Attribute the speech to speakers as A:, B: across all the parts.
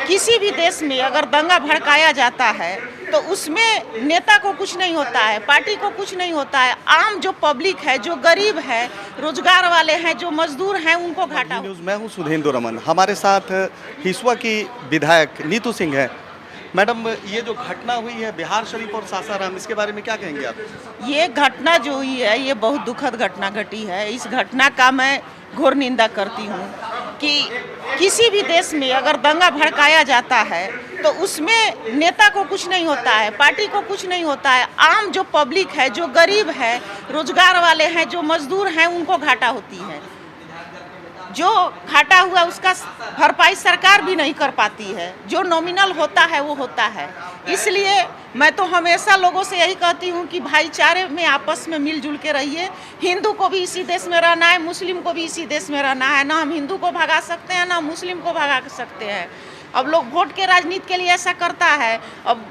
A: किसी भी देश में अगर दंगा भड़काया जाता है तो उसमें नेता को कुछ नहीं होता है, पार्टी को कुछ नहीं होता है, आम जो पब्लिक है, जो गरीब है, रोजगार वाले हैं, जो मजदूर हैं, उनको घाटा।
B: न्यूज़ मैं हूं सुधींद्र रमन, हमारे साथ हिसुआ की विधायक नीतू सिंह है। मैडम, ये जो घटना हुई है बिहार शरीफ और सासाराम, इसके बारे में क्या कहेंगे आप?
A: ये घटना जो हुई है ये बहुत दुखद घटना घटी है। इस घटना का मैं घोर निंदा करती हूँ कि किसी भी देश में अगर दंगा भड़काया जाता है तो उसमें नेता को कुछ नहीं होता है, पार्टी को कुछ नहीं होता है, आम जो पब्लिक है, जो गरीब है, रोजगार वाले हैं, जो मजदूर हैं, उनको घाटा होती है। जो घाटा हुआ उसका भरपाई सरकार भी नहीं कर पाती है, जो नॉमिनल होता है वो होता है। इसलिए मैं तो हमेशा लोगों से यही कहती हूँ कि भाईचारे में आपस में मिलजुल के रहिए। हिंदू को भी इसी देश में रहना है, मुस्लिम को भी इसी देश में रहना है। ना हम हिंदू को भगा सकते हैं, ना मुस्लिम को भगा सकते हैं। अब लोग वोट के राजनीति के लिए ऐसा करता है। अब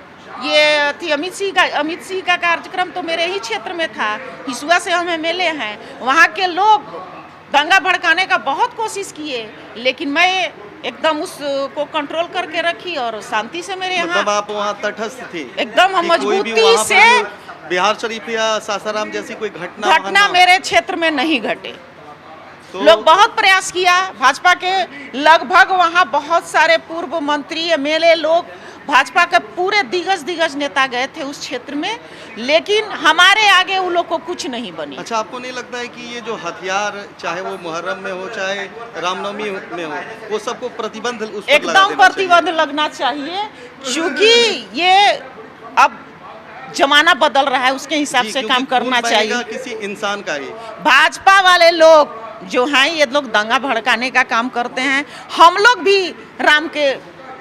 A: ये थी अमित सिंह का कार्यक्रम तो मेरे ही क्षेत्र में था, हिसुआ से हम MLA हैं। वहाँ के लोग दंगा भड़काने का बहुत कोशिश किए, लेकिन मैं एकदम उसको कंट्रोल करके रखी और शांति से मेरे यहाँ।
B: मतलब आप वहाँ तटस्थ थी?
A: एकदम हम मजबूती से।
B: बिहार शरीफ या सासाराम जैसी कोई घटना
A: मेरे क्षेत्र में नहीं घटे। तो लोग बहुत प्रयास किया, भाजपा के लगभग वहाँ बहुत सारे पूर्व मंत्री MLA लोग, भाजपा के पूरे दिग्गज नेता गए थे उस क्षेत्र में, लेकिन हमारे आगे उन लोग को कुछ नहीं बनी।
B: अच्छा, आपको नहीं लगता है कि ये जो हथियार, चाहे वो मुहर्रम में हो चाहे रामनवमी में हो, वो सबको प्रतिबंध उस पर
A: एकदम प्रतिबंध लगना चाहिए, क्योंकि ये अब जमाना बदल रहा है, उसके हिसाब से काम करना चाहिए।
B: किसी इंसान का ही
A: भाजपा वाले लोग जो हैं ये लोग दंगा भड़काने का काम करते हैं। हम लोग भी राम के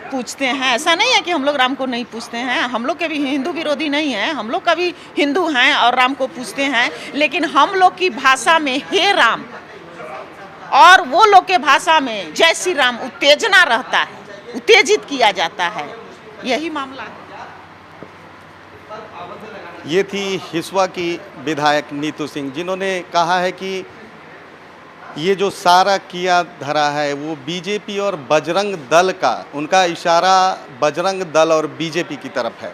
A: पूछते हैं, ऐसा नहीं है कि हम लोग राम को नहीं पूछते हैं। हम लोग के भी हिंदू विरोधी नहीं है, हम लोग का भी हिंदू हैं और राम को पूछते हैं, लेकिन हम लोग की भाषा में हे राम और वो लोग के भाषा में जय श्री राम उत्तेजना रहता है, उत्तेजित किया जाता है, यही मामला है।
B: ये थी हिसुआ की विधायक नीतू सिंह, जिन्होंने कहा है कि ये जो सारा किया धरा है वो बीजेपी और बजरंग दल का, उनका इशारा बजरंग दल और बीजेपी की तरफ है।